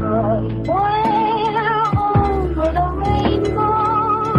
Somewhere over the rainbow,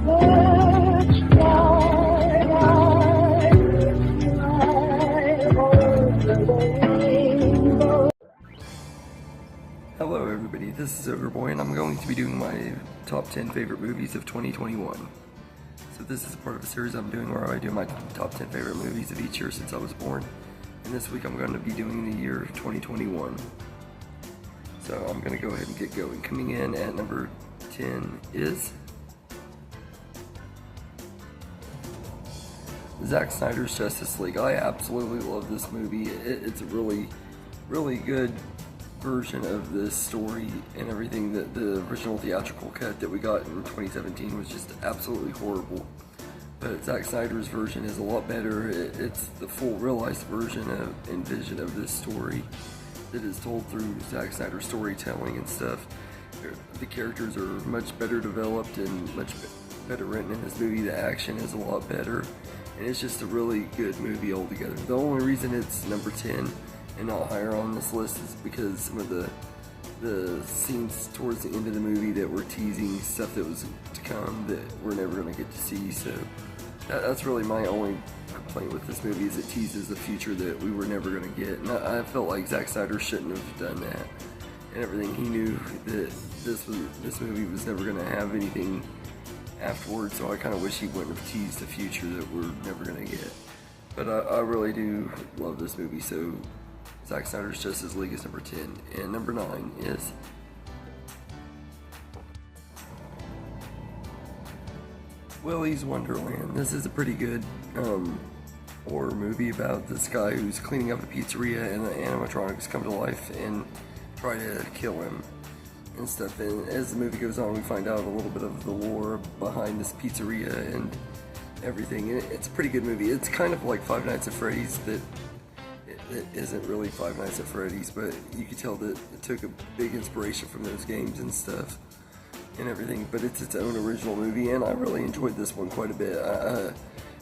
birds fly over the rainbow. Hello everybody, this is Overboy and I'm going to be doing my top 10 favorite movies of 2021. So this is part of a series I'm doing where I do my top 10 favorite movies of each year since I was born. And this week I'm going to be doing the year 2021. So I'm going to go ahead and get going. Coming in at number 10 is Zack Snyder's Justice League. I absolutely love this movie. It's a really good version of this story and everything. That the original theatrical cut that we got in 2017 was just absolutely horrible. But Zack Snyder's version is a lot better. It's the full realized version and vision of this story that is told through Zack Snyder's storytelling and stuff. The characters are much better developed and much better written in this movie. The action is a lot better, and it's just a really good movie altogether. The only reason it's number 10 and not higher on this list is because some of the scenes towards the end of the movie that were teasing stuff that was to come that we're never going to get to see. So that's really my only complaint with this movie, is it teases the future that we were never going to get. And I felt like Zack Snyder shouldn't have done that and everything. He knew that this movie was never going to have anything afterwards, so I kind of wish he wouldn't have teased the future that we're never going to get. But I really do love this movie. So Zack Snyder's Justice League is number 10, and number 9 is Willys Wonderland. This is a pretty good horror movie about this guy who's cleaning up a pizzeria and the animatronics come to life and try to kill him and stuff. And as the movie goes on, we find out a little bit of the lore behind this pizzeria and everything. And it's a pretty good movie. It's kind of like Five Nights at Freddy's, that it isn't really Five Nights at Freddy's, but you can tell that it took a big inspiration from those games and stuff and everything. But it's its own original movie, and I really enjoyed this one quite a bit.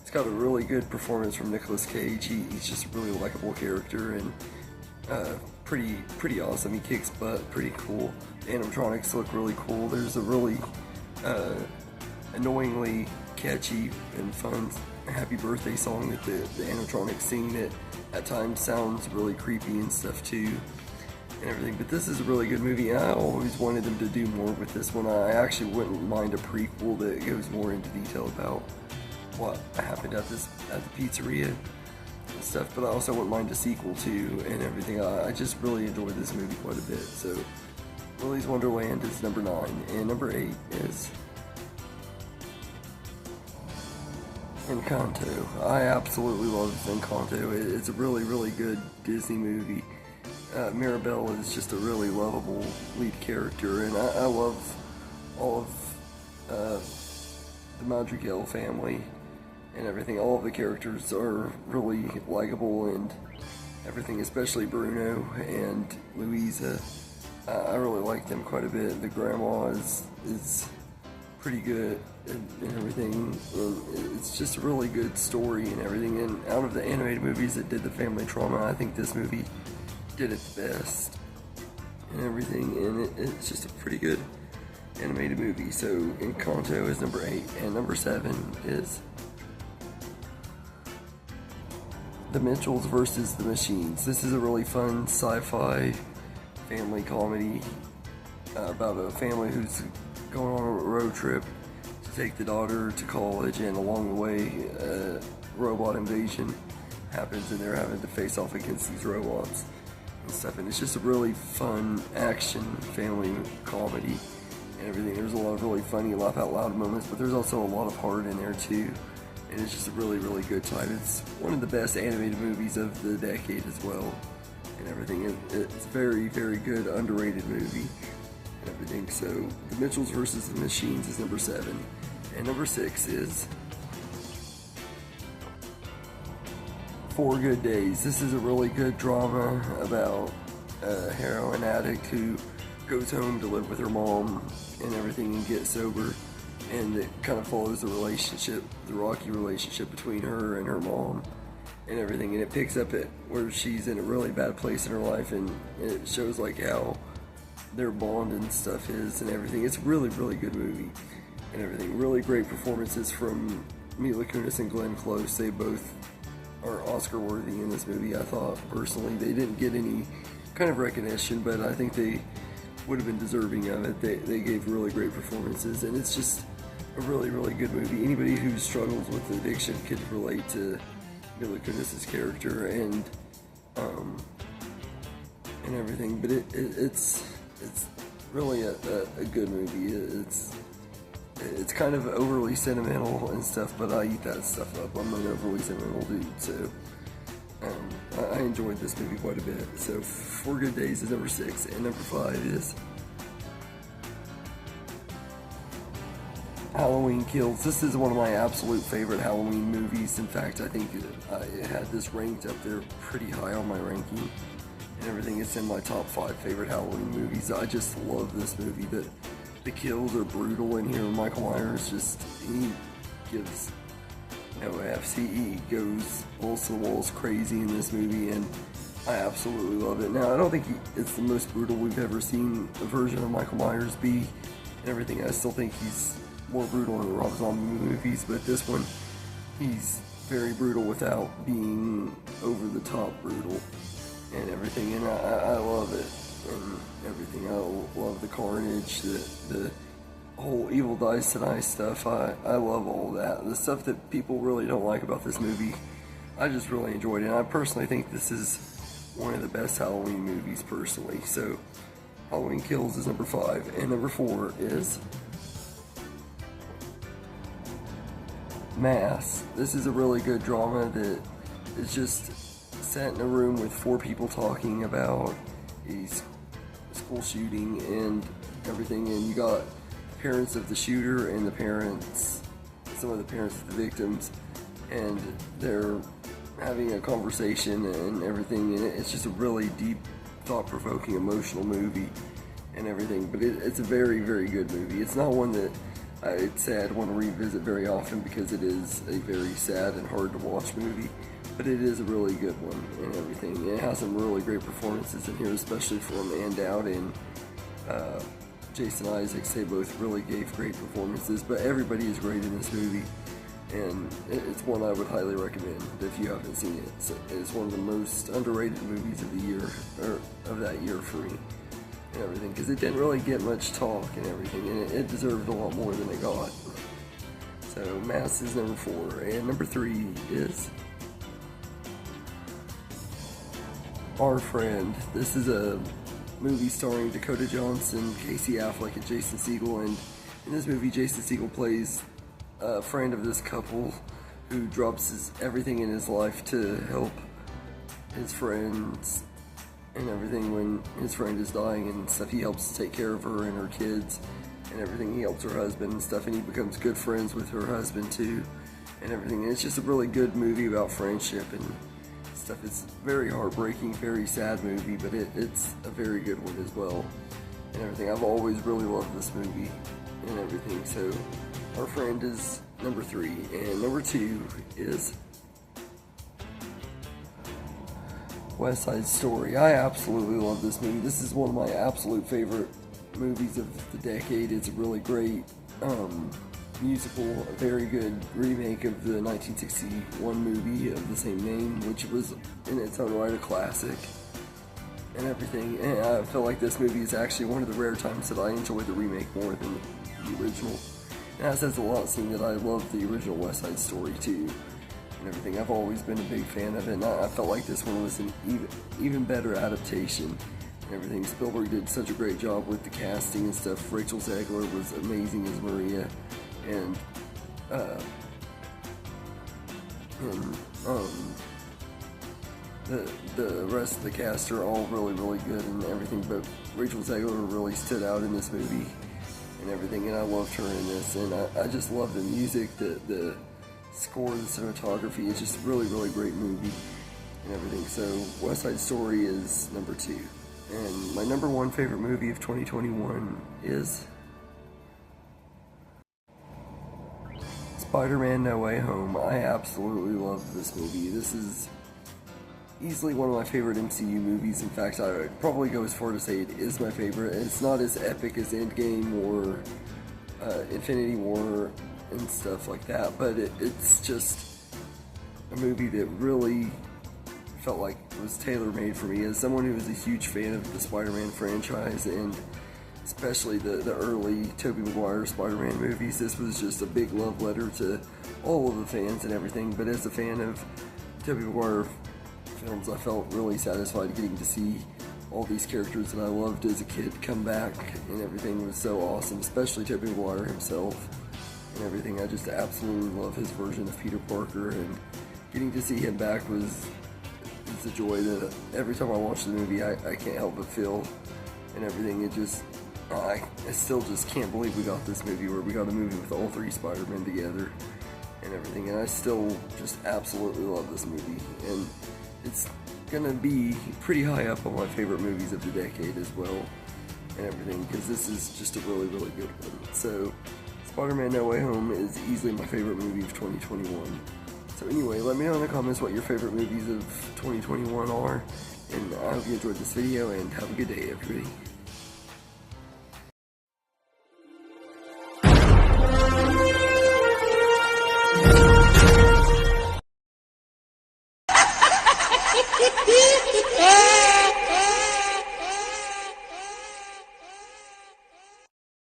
It's got a really good performance from Nicolas Cage. He's just a really likable character and pretty awesome. He kicks butt, pretty cool. The animatronics look really cool. There's a really annoyingly catchy and fun happy birthday song that the animatronics sing that at times sounds really creepy and stuff too and everything. But this is a really good movie, and I always wanted them to do more with this one. I actually wouldn't mind a prequel that goes more into detail about what happened at the pizzeria and stuff, but I also wouldn't mind a sequel too and everything. I just really enjoyed this movie quite a bit. So Willys Wonderland is number 9, and number 8 is Encanto. I absolutely love Encanto. It's a really good Disney movie. Mirabelle is just a really lovable lead character, and I love all of the Madrigal family and everything. All of the characters are really likable and everything, especially Bruno and Louisa. I really like them quite a bit. The grandma is pretty good and everything, and it's just a really good story and everything. And out of the animated movies that did the family trauma, I think this movie did it the best and everything, and it's just a pretty good animated movie. So Encanto is number 8, and number 7 is The Mitchells versus the Machines. This is a really fun sci-fi family comedy about a family who's going on a road trip to take the daughter to college, and along the way robot invasion happens and they're having to face off against these robots and stuff. And it's just a really fun action family comedy and everything. There's a lot of really funny laugh out loud moments, but there's also a lot of heart in there too, and it's just a really good time. It's one of the best animated movies of the decade as well and everything. It's very good, underrated movie and everything. So The Mitchells versus the Machines is number 7, and number 6 is 4 Good Days. This is a really good drama about a heroin addict who goes home to live with her mom and everything and get sober, and it kind of follows the relationship, the rocky relationship between her and her mom and everything. And it picks up at where she's in a really bad place in her life, and it shows like how their bond and stuff is and everything. It's a really, really good movie and everything. Really great performances from Mila Kunis and Glenn Close. They both are Oscar worthy in this movie. I thought personally they didn't get any kind of recognition, but I think they would have been deserving of it. They gave really great performances, and it's just a really, really good movie. Anybody who struggles with addiction could relate to Mila Kunis' character and everything. But it's really a good movie. It's kind of overly sentimental and stuff, but I eat that stuff up. I'm an overly sentimental dude, so I enjoyed this movie quite a bit. So 4 Good Days is number 6, and number 5 is Halloween Kills. This is one of my absolute favorite Halloween movies. In fact, I think I had this ranked up there pretty high on my ranking and everything. It's in my top 5 favorite Halloween movies. I just love this movie. The kills are brutal in here. Michael Myers he gives no F's. He goes balls to the walls crazy in this movie, and I absolutely love it. Now, I don't think it's the most brutal we've ever seen a version of Michael Myers be and everything. I still think he's more brutal in the Rob Zombie movies, but this one, he's very brutal without being over the top brutal and everything, and I love it. And everything. I love the carnage, the whole Evil Dies Tonight stuff. I love all that. The stuff that people really don't like about this movie, I just really enjoyed it. And I personally think this is one of the best Halloween movies, personally. So, Halloween Kills is number 5. And number 4 is Mass. This is a really good drama that is just set in a room with 4 people talking about a school shooting and everything, and you got the parents of the shooter and some of the parents of the victims, and they're having a conversation and everything, and it's just a really deep, thought-provoking, emotional movie and everything. But it's a very, very good movie. It's not one that I'd say I'd want to revisit very often because it is a very sad and hard to watch movie, but it is a really good one and everything. It has some really great performances in here, especially from Ann Dowd and Jason Isaacs. They both really gave great performances, but everybody is great in this movie, and it's one I would highly recommend if you haven't seen it. It's one of the most underrated movies of the year, or of that year for me and everything, because it didn't really get much talk and everything, and it deserved a lot more than it got. So Mass is number 4, and number 3 is Our Friend. This is a movie starring Dakota Johnson, Casey Affleck, and Jason Segel, and in this movie Jason Segel plays a friend of this couple who drops everything in his life to help his friends and everything when his friend is dying and stuff. He helps take care of her and her kids and everything. He helps her husband and stuff, and he becomes good friends with her husband too and everything. And it's just a really good movie about friendship and stuff. It's very heartbreaking, very sad movie, but it's a very good one as well and everything. I've always really loved this movie and everything. So Our Friend is number 3, and number 2 is Westside Story. I absolutely love this movie. This is one of my absolute favorite movies of the decade. It's a really great musical, a very good remake of the 1961 movie of the same name, which was in its own right a classic and everything. And I feel like this movie is actually one of the rare times that I enjoy the remake more than the original. And that says a lot, seeing that I love the original West Side Story too and everything. I've always been a big fan of it, and I felt like this one was an even better adaptation and everything. Spielberg did such a great job with the casting and stuff. Rachel Zegler was amazing as Maria, and the rest of the cast are all really, really good and everything, but Rachel Zegler really stood out in this movie and everything, and I loved her in this, and I just love the music, the score, the cinematography. It's just a really, really great movie and everything. So West Side Story is number 2, and my number 1 favorite movie of 2021 is Spiderman No Way Home. I absolutely love this movie. This is easily one of my favorite MCU movies. In fact, I would probably go as far to say it is my favorite. It's not as epic as Endgame or Infinity War and stuff like that, but it's just a movie that really felt like it was tailor-made for me as someone who was a huge fan of the Spider-Man franchise, and especially the early Tobey Maguire Spider-Man movies. This was just a big love letter to all of the fans and everything, but as a fan of Tobey Maguire films, I felt really satisfied getting to see all these characters that I loved as a kid come back, and everything was so awesome, especially Tobey Maguire himself and everything. I just absolutely love his version of Peter Parker, and getting to see him back was a joy that every time I watch the movie I can't help but feel, and everything. It just, I still just can't believe we got this movie where we got a movie with all three Spider-Men together and everything, and I still just absolutely love this movie, and it's gonna be pretty high up on my favorite movies of the decade as well and everything, because this is just a really, really good one. So Spider-Man No Way Home is easily my favorite movie of 2021. So anyway, let me know in the comments what your favorite movies of 2021 are, and I hope you enjoyed this video, and have a good day, everybody. Yeah.